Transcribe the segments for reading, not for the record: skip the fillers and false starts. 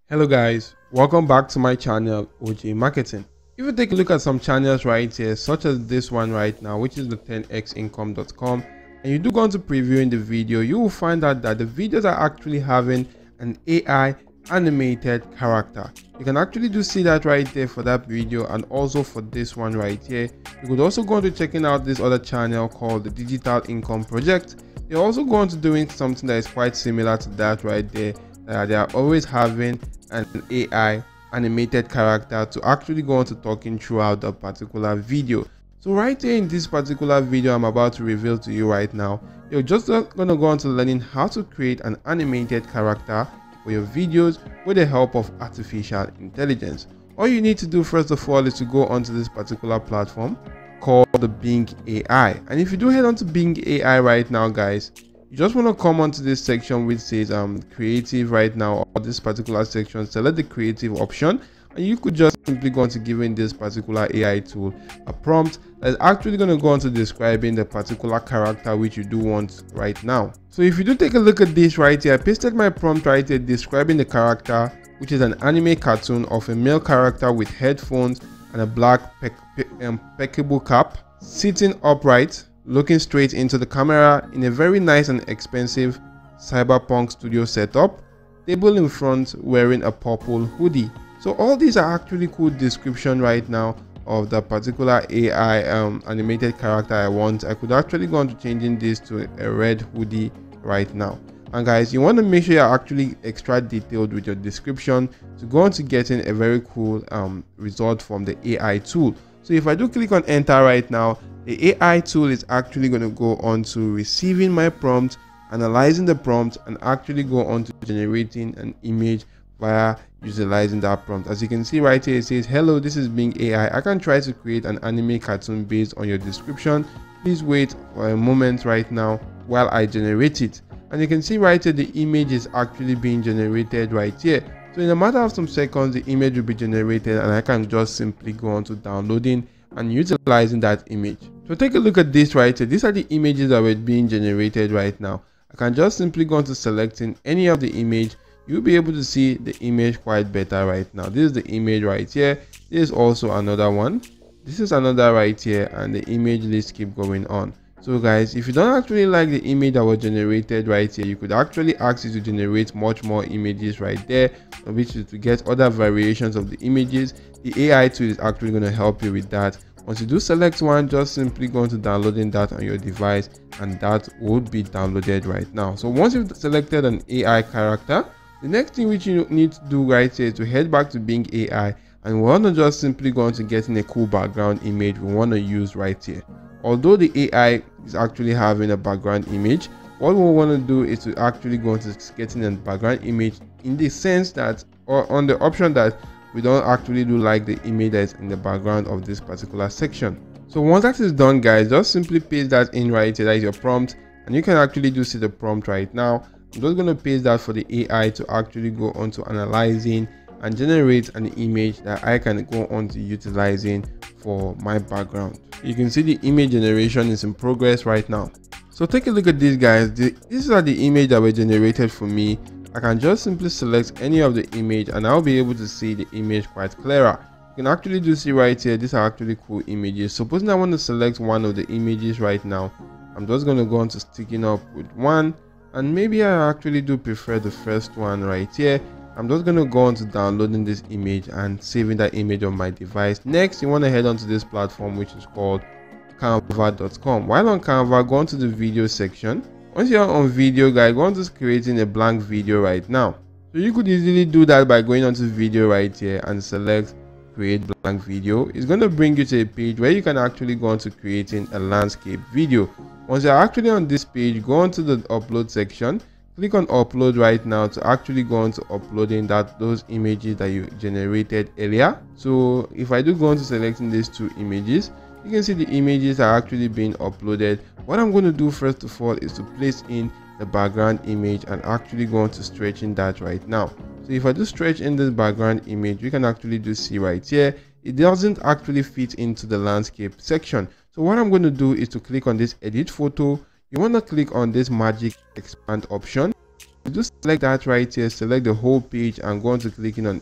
Hello guys, welcome back to my channel OJ Marketing. If you take a look at some channels right here, such as this one right now, which is the 10xincome.com, and you do go on to previewing the video, you will find out that the videos are actually having an AI animated character. You can actually do see that right there for that video, and also for this one right here. You could also go on to checking out this other channel called the Digital Income Project. They're also going to doing something that is quite similar to that right there. They are always having an AI animated character to actually go on to talking throughout the particular video. So right here in this particular video I'm about to reveal to you right now, you're just going to go on to learning how to create an animated character for your videos with the help of artificial intelligence. All you need to do first of all is to go onto this particular platform called the Bing AI. And if you do head on to Bing AI right now, guys, you just want to come onto this section which says creative right now, or this particular section, select the creative option, and you could just simply go on to giving this particular AI tool a prompt that's actually going to go on to describing the particular character which you do want right now. So if you do take a look at this right here, I pasted my prompt right here describing the character, which is an anime cartoon of a male character with headphones and a black impeccable cap, sitting upright, looking straight into the camera in a very nice and expensive cyberpunk studio setup, table in front, wearing a purple hoodie. So all these are actually cool description right now of the particular AI animated character I want. I could actually go on to changing this to a red hoodie right now. And guys, you want to make sure you're actually extra detailed with your description to go on to getting a very cool result from the AI tool. So if I do click on enter right now, the AI tool is actually going to go on to receiving my prompt, analyzing the prompt, and actually go on to generating an image via utilizing that prompt. As you can see right here, it says, "Hello, this is Bing AI. I can try to create an anime cartoon based on your description. Please wait for a moment right now while I generate it." And you can see right here the image is actually being generated right here. So in a matter of some seconds, the image will be generated, and I can just simply go on to downloading and utilizing that image. So take a look at this right here. These are the images that were being generated right now. I can just simply go on to selecting any of the image. You'll be able to see the image quite better right now. This is the image right here. This is also another one. This is another right here, and the image list keep going on. So guys, if you don't actually like the image that was generated right here, you could actually ask it to generate much more images right there, which is to get other variations of the images. The AI tool is actually going to help you with that. Once you do select one, just simply go to downloading that on your device, and that would be downloaded right now. So once you've selected an AI character, the next thing which you need to do right here is to head back to Bing AI, and we want to just simply go on to getting a cool background image we want to use right here. Although the AI is actually having a background image, what we want to do is to actually go into getting a background image in the sense that, or on the option that we don't actually do like the image that is in the background of this particular section. So once that is done, guys, just simply paste that in right here. That is your prompt, and you can actually do see the prompt right now. I'm just going to paste that for the AI to actually go on to analyzing and generate an image that I can go on to utilizing for my background. You can see the image generation is in progress right now. So take a look at this, guys. These are the image that were generated for me. I can just simply select any of the image, and I'll be able to see the image quite clearer. You can actually do see right here, these are actually cool images. Supposing I want to select one of the images right now, I'm just going to go on to sticking up with one, and maybe I actually do prefer the first one right here. I'm just going to go on to downloading this image and saving that image on my device. Next, you want to head on to this platform which is called canva.com. While on Canva, go on to the video section. Once you're on video, guys, go on to creating a blank video right now. So you could easily do that by going onto video right here and select create blank video. It's going to bring you to a page where you can actually go on to creating a landscape video. Once you're actually on this page, go on to the upload section. Click on upload right now to actually go on to uploading those images that you generated earlier. So if I do go on to selecting these two images, you can see the images are actually being uploaded. What I'm going to do first of all is to place in the background image and actually go on to stretching that right now. So if I do stretch in this background image, we can actually do see right here, it doesn't actually fit into the landscape section. So what I'm going to do is to click on this edit photo. You want to click on this magic expand option. just select that right here, select the whole page and go on to clicking on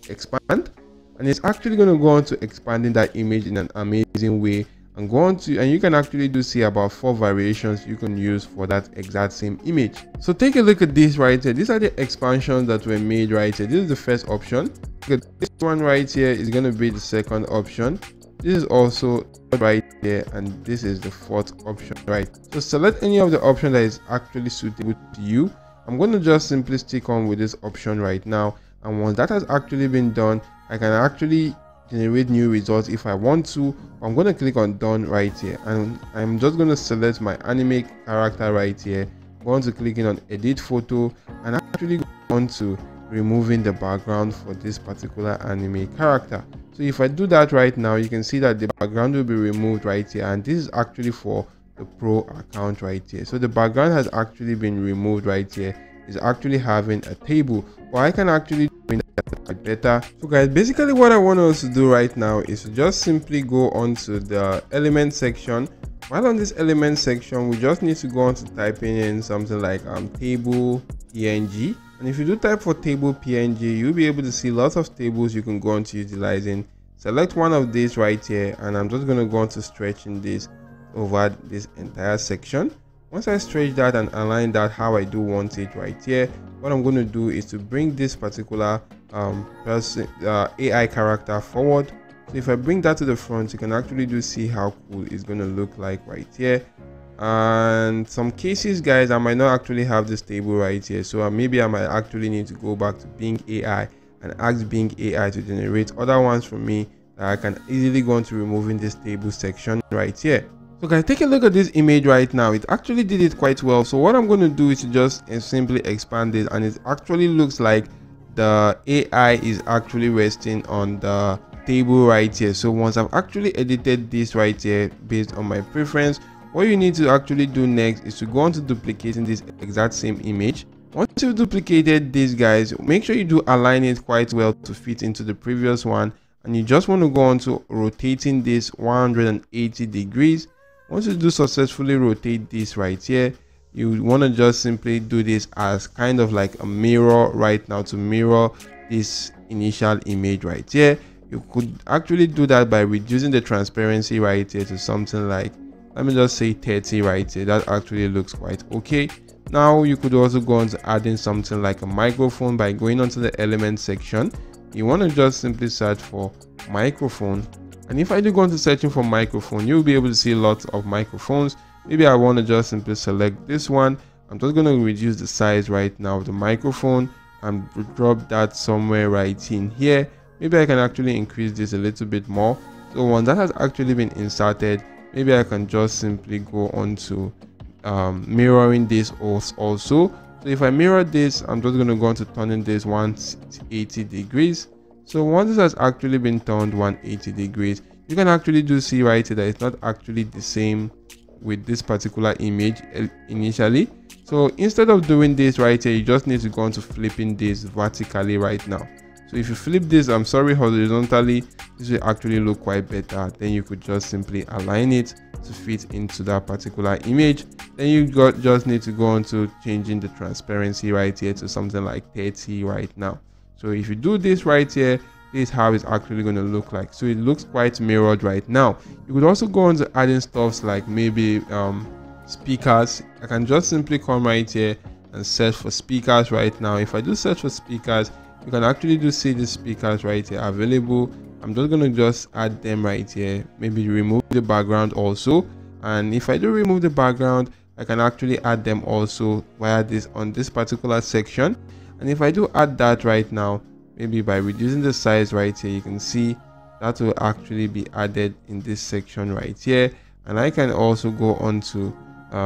expand, and it's actually going to go on to expanding that image in an amazing way, and go on to, and you can actually see about 4 variations you can use for that exact same image. So take a look at this right here. These are the expansions that were made right here. This is the first option. This one right here is going to be the second option. This is also right here, and this is the fourth option, right? So select any of the option that is actually suitable to you. I'm going to just simply stick on with this option right now, and once that has actually been done, I can actually generate new results if I want to. I'm going to click on done right here, and I'm just going to select my anime character right here, go on to clicking on edit photo, and actually go on to removing the background for this particular anime character. So if I do that right now, you can see that the background will be removed right here, and this is actually for the pro account right here. So the background has actually been removed right here. It's actually having a table, but I can actually do that better. So guys, basically what I want us to do right now is to just simply go onto the element section. While on this element section, we just need to go on to typing in something like table png, and if you do type for table png, you'll be able to see lots of tables you can go on to utilizing. Select one of these right here, and I'm just going to go on to stretching this over this entire section. Once I stretch that and align that how I do want it right here, what I'm going to do is to bring this particular AI character forward. So if I bring that to the front, you can actually see how cool it's going to look like right here. And some cases, guys, I might not actually have this table right here, so maybe I might actually need to go back to Bing AI and ask Bing AI to generate other ones for me that I can easily go on to removing this table section right here. So guys, take a look at this image right now. It actually did it quite well. So what I'm going to do is to just simply expand it, and it actually looks like the AI is actually resting on the table right here. So once I've actually edited this right here based on my preference, what you need to actually do next is to go on to duplicating this exact same image. Once you've duplicated this, guys, make sure you do align it quite well to fit into the previous one, and you just want to go on to rotating this 180 degrees. Once you do successfully rotate this right here, you want to just simply do this as kind of like a mirror right now to mirror this initial image right here. You could actually do that by reducing the transparency right here to something like, let me just say 30 right here. That actually looks quite okay. Now you could also go on to adding something like a microphone by going onto the element section. You want to just simply search for microphone, and if I do go into searching for microphone, you'll be able to see lots of microphones. Maybe I want to just simply select this one. I'm just going to reduce the size right now of the microphone and drop that somewhere right in here. Maybe I can actually increase this a little bit more. So once that has actually been inserted, maybe I can just simply go on to mirroring this also. So if I mirror this, I'm just going to go on to turning this 180 degrees. So once this has actually been turned 180 degrees, you can actually see right here that it's not actually the same with this particular image initially. So instead of doing this right here, you just need to go on to flipping this vertically right now. So if you flip this, I'm sorry, horizontally, this will actually look quite better. Then you could just simply align it to fit into that particular image. Then you just need to go on to changing the transparency right here to something like 30 right now. So if you do this right here, this is how it's actually going to look like. So it looks quite mirrored right now. You could also go on to adding stuffs like maybe speakers. I can just simply come right here and search for speakers right now. If I do search for speakers, you can actually see the speakers right here available. I'm just going to just add them right here, maybe remove the background also. And if I do remove the background, I can actually add them also via this on this particular section. And if I do add that right now, maybe by reducing the size right here, you can see that will actually be added in this section right here. And I can also go on to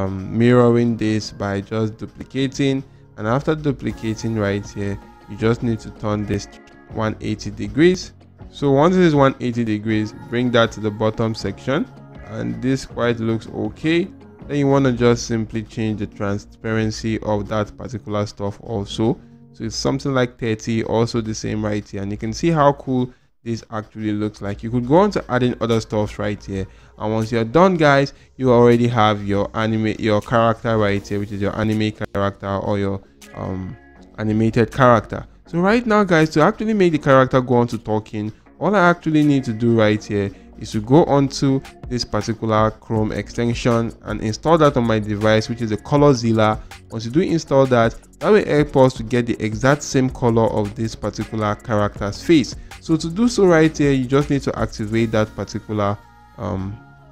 mirroring this by just duplicating, and after duplicating right here, you just need to turn this 180 degrees. So once it is 180 degrees, bring that to the bottom section, and this quite looks okay. Then you want to just simply change the transparency of that particular stuff also. So it's something like 30, also the same right here, and you can see how cool this actually looks like. You could go on to adding other stuff right here, and once you're done, guys, you already have your character right here, which is your anime character or your animated character. So right now guys, to actually make the character go on to talking, all I actually need to do right here is to go onto this particular Chrome extension and install that on my device, which is a ColorZilla. Once you do install that, that will help us to get the exact same color of this particular character's face. So to do so right here, you just need to activate that particular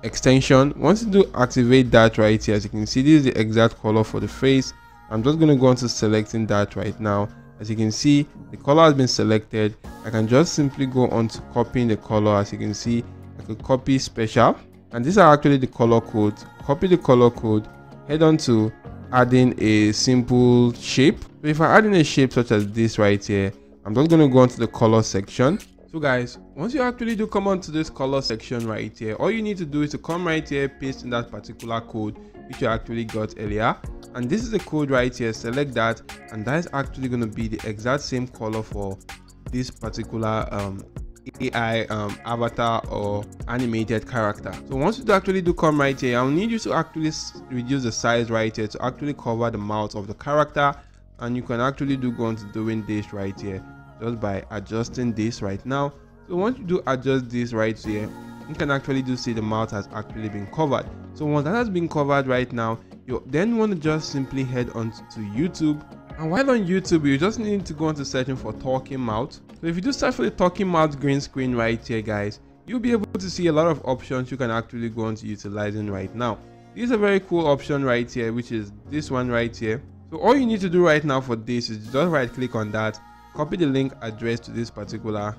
extension. Once you do activate that right here, as you can see, this is the exact color for the face. I'm just going to go on to selecting that right now. As you can see, the color has been selected. I can just simply go on to copying the color. As you can see, I could copy special, and these are actually the color codes. Copy the color code, head on to adding a simple shape. So if I add in a shape such as this right here, I'm just going to go on to the color section. So guys, once you actually do come on to this color section right here, all you need to do is to come right here, paste in that particular code which you actually got earlier, and this is the code right here. Select that, and that is actually going to be the exact same color for this particular AI avatar or animated character. So once you actually do come right here, I'll need you to actually reduce the size right here to actually cover the mouth of the character, and you can actually do go on to doing this right here just by adjusting this right now. So once you do adjust this right here, you can actually do see the mouth has actually been covered. So once that has been covered right now, you then want to just simply head on to YouTube, and while on YouTube you just need to go on to searching for talking mouth. So if you do search for the talking mouth green screen right here guys, you'll be able to see a lot of options you can actually go on to utilizing right now. This is a very cool option right here, which is this one right here. So all you need to do right now for this is just right click on that, copy the link address to this particular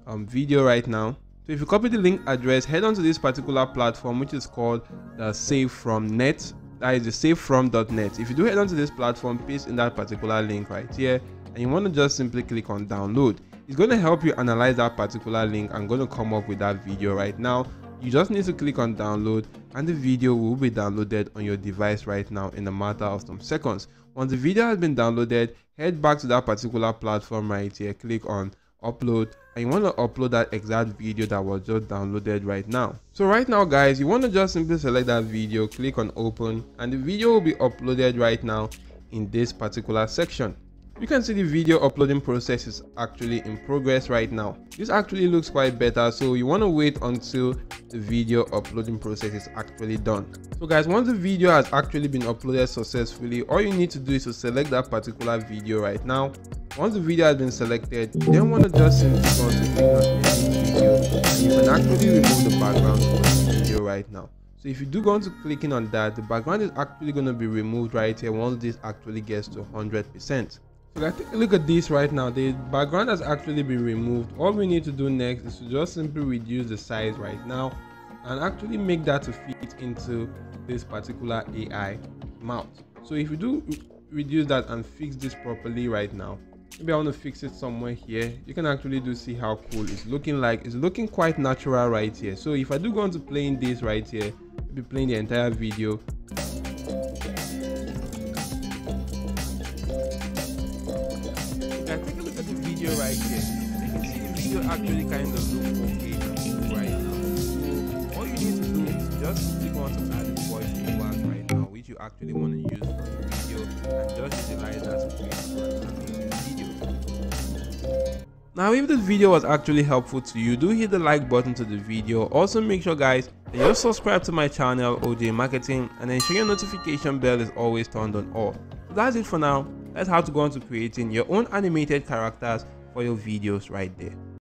video right now. So if you copy the link address, head on to this particular platform which is called the Save From Net. That is the savefrom.net. If you do head on to this platform, paste in that particular link right here, and you want to just simply click on download. It's going to help you analyze that particular link and going to come up with that video right now. You just need to click on download, and the video will be downloaded on your device right now in a matter of some seconds. Once the video has been downloaded, head back to that particular platform right here, click on upload, and you want to upload that exact video that was just downloaded right now. So right now guys, you want to just simply select that video, click on open, and the video will be uploaded right now in this particular section. You can see the video uploading process is actually in progress right now. This actually looks quite better, so you want to wait until the video uploading process is actually done. So guys, once the video has actually been uploaded successfully, all you need to do is to select that particular video right now. Once the video has been selected, you then want to just simply go to click on edit video, and you can actually remove the background for the video right now. So if you do go on to clicking on that, the background is actually going to be removed right here once this actually gets to 100%. So guys, take a look at this right now. The background has actually been removed. All we need to do next is to just simply reduce the size right now and actually make that to fit into this particular AI mouth. So if you do reduce that and fix this properly right now, maybe I want to fix it somewhere here, you can actually do see how cool it's looking like. It's looking quite natural right here. So if I do go on to playing this right here, I'll be playing the entire video. Take a look at the video right here. You can see the video actually kind of look okay right now. So all you need to do is just click on to add voice over right now, which you actually want to use for the video, and just utilize that to create an amazing video. Now if this video was actually helpful to you, do hit the like button to the video. Also make sure guys that you're subscribed to my channel OJ Marketing, and ensure your notification bell is always turned on all. So that's it for now. That's how to go on to creating your own animated characters for your videos right there.